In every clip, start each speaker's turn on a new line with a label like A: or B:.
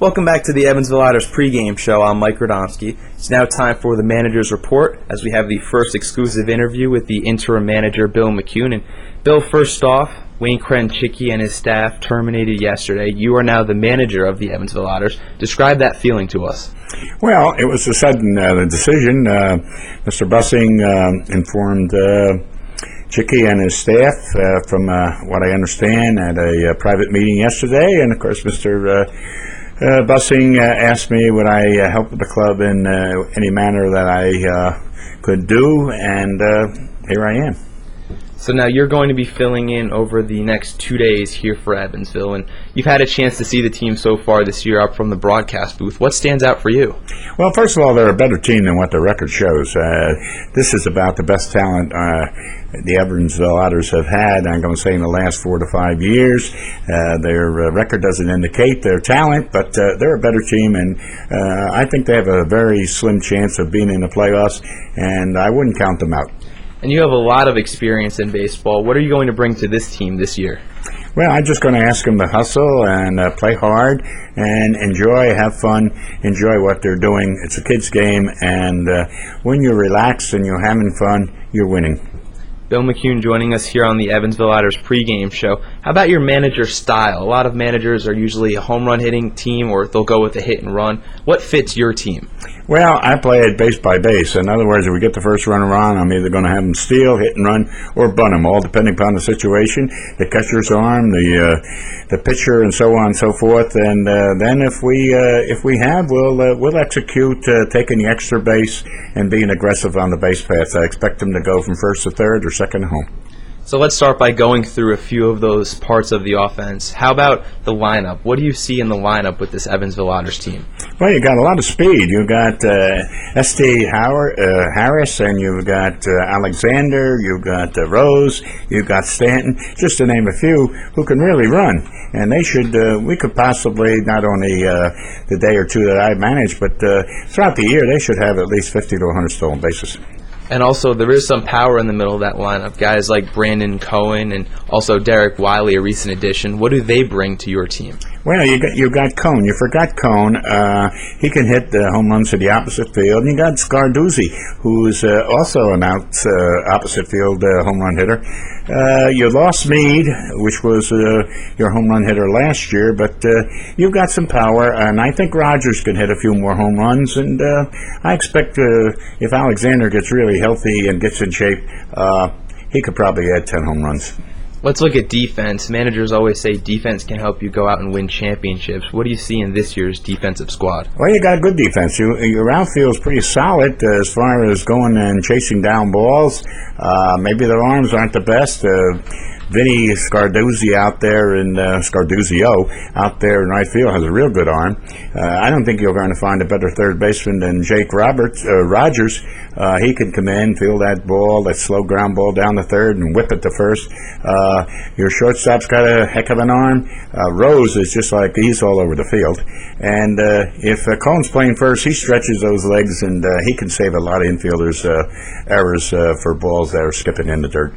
A: Welcome back to the Evansville Otters pregame show. I'm Mike Radomski. It's now time for the manager's report as we have the first exclusive interview with the interim manager, Bill McKeon. And Bill, first off, Wayne Krenchicki and his staff terminated yesterday. You are now the manager of the Evansville Otters. Describe that feeling to us.
B: Well, it was a sudden decision. Mr. Bussing informed Chicky and his staff, from what I understand, at a private meeting yesterday. And, of course, Mr. Bussing asked me would I help the club in any manner that I could do, and here I am.
A: So now you're going to be filling in over the next 2 days here for Evansville, and you've had a chance to see the team so far this year up from the broadcast booth. What stands out for you?
B: Well, first of all, they're a better team than what the record shows. This is about the best talent the Evansville Otters have had, I'm going to say, in the last 4 to 5 years. Their record doesn't indicate their talent, but they're a better team, and I think they have a very slim chance of being in the playoffs, and I wouldn't count them out.
A: And you have a lot of experience in baseball. What are you going to bring to this team this year?
B: Well, I'm just going to ask them to hustle and play hard and enjoy, have fun, enjoy what they're doing. It's a kid's game, and when you're relaxed and you're having fun, you're winning.
A: Bill McKeon joining us here on the Evansville Otters pregame show. How about your manager style? A lot of managers are usually a home run hitting team, or they'll go with a hit and run. What fits your team?
B: Well, I play it base by base. In other words, if we get the first runner on, I'm either going to have them steal, hit and run, or bunt them, all depending upon the situation, the catcher's arm, the pitcher, and so on and so forth. And then if we have, we'll execute taking the extra base and being aggressive on the base paths. I expect them to go from first to third or second to home.
A: So let's start by going through a few of those parts of the offense. How about the lineup? What do you see in the lineup with this Evansville Otters team?
B: Well, you got a lot of speed. You got S.T. Harris, and you've got Alexander, you've got Rose, you've got Stanton, just to name a few, who can really run. And they should, we could possibly, not only the day or two that I manage, but throughout the year, they should have at least 50 to 100 stolen bases.
A: And also, there is some power in the middle of that lineup. Guys like Brandon Cohen and also Derek Wiley, a recent addition. What do they bring to your team?
B: Well, you got Cohn. You forgot Cohn. He can hit the home runs to the opposite field. And you got Scarduzzi, who's also an opposite field home run hitter. You lost Meade, which was your home run hitter last year, but you've got some power, and I think Rogers can hit a few more home runs. And I expect if Alexander gets really healthy and gets in shape, he could probably add 10 home runs.
A: Let's look at defense. Managers always say defense can help you go out and win championships. What do you see in this year's defensive squad?
B: Well, you got a good defense. Your outfield is pretty solid as far as going and chasing down balls. Maybe their arms aren't the best. Vinny Scarduzzi out there in Scarduzio out there in right field has a real good arm. I don't think you're going to find a better third baseman than Jake Rogers. He can come in, field that ball, that slow ground ball down the third, and whip it to first. Your shortstop's got a heck of an arm. Rose is just like he's all over the field. And if Cohn's playing first, he stretches those legs, and he can save a lot of infielders' errors for balls that are skipping in the dirt.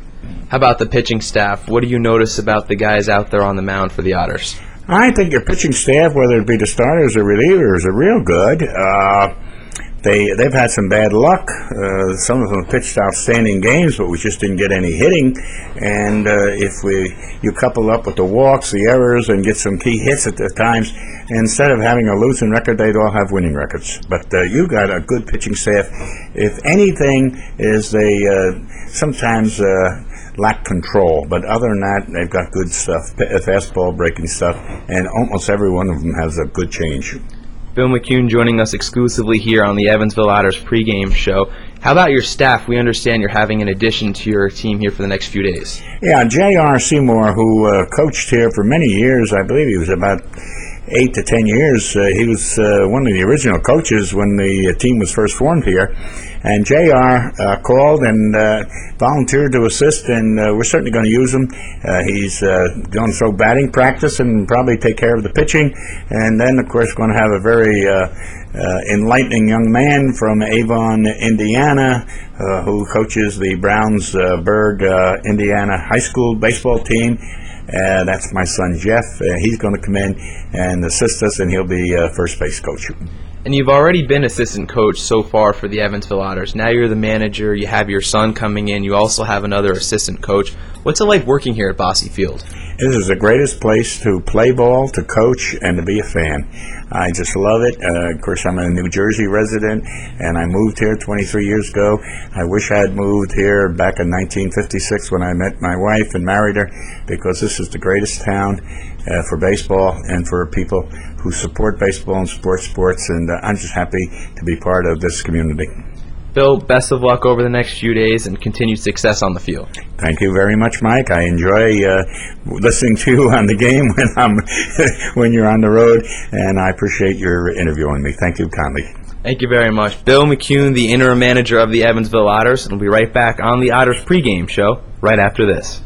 A: How about the pitching staff? What do you notice about the guys out there on the mound for the Otters?
B: I think your pitching staff, whether it be the starters or relievers, are real good. They've had some bad luck. Some of them pitched outstanding games, but we just didn't get any hitting. And if you couple up with the walks, the errors, and get some key hits at the times, instead of having a losing record, they'd all have winning records. But you got a good pitching staff. If anything, is they sometimes lack control, but other than that, they've got good stuff, fastball breaking stuff, and almost every one of them has a good change.
A: Bill McKeon joining us exclusively here on the Evansville Otters pregame show. How about your staff? We understand you're having an addition to your team here for the next few days.
B: Yeah, J.R. Seymour, who coached here for many years, I believe he was about 8 to 10 years. He was one of the original coaches when the team was first formed here. And J.R. called and volunteered to assist, and we're certainly going to use him. He's going to throw batting practice and probably take care of the pitching. And then, of course, going to have a very enlightening young man from Avon, Indiana, who coaches the Brownsburg, Indiana high school baseball team. That's my son Jeff. He's going to come in and assist us, and he'll be first base coach.
A: And you've already been assistant coach so far for the Evansville Otters. Now you're the manager. You have your son coming in. You also have another assistant coach. What's it like working here at Bosse Field?
B: This is the greatest place to play ball, to coach, and to be a fan. I just love it. Of course, I'm a New Jersey resident, and I moved here 23 years ago. I wish I had moved here back in 1956 when I met my wife and married her, because this is the greatest town for baseball and for people who support baseball and support sports, and I'm just happy to be part of this community.
A: Bill, best of luck over the next few days and continued success on the field.
B: Thank you very much, Mike. I enjoy listening to you on the game when you're on the road, and I appreciate your interviewing me. Thank you kindly.
A: Thank you very much. Bill McKeon, the interim manager of the Evansville Otters, and we'll be right back on the Otters pregame show right after this.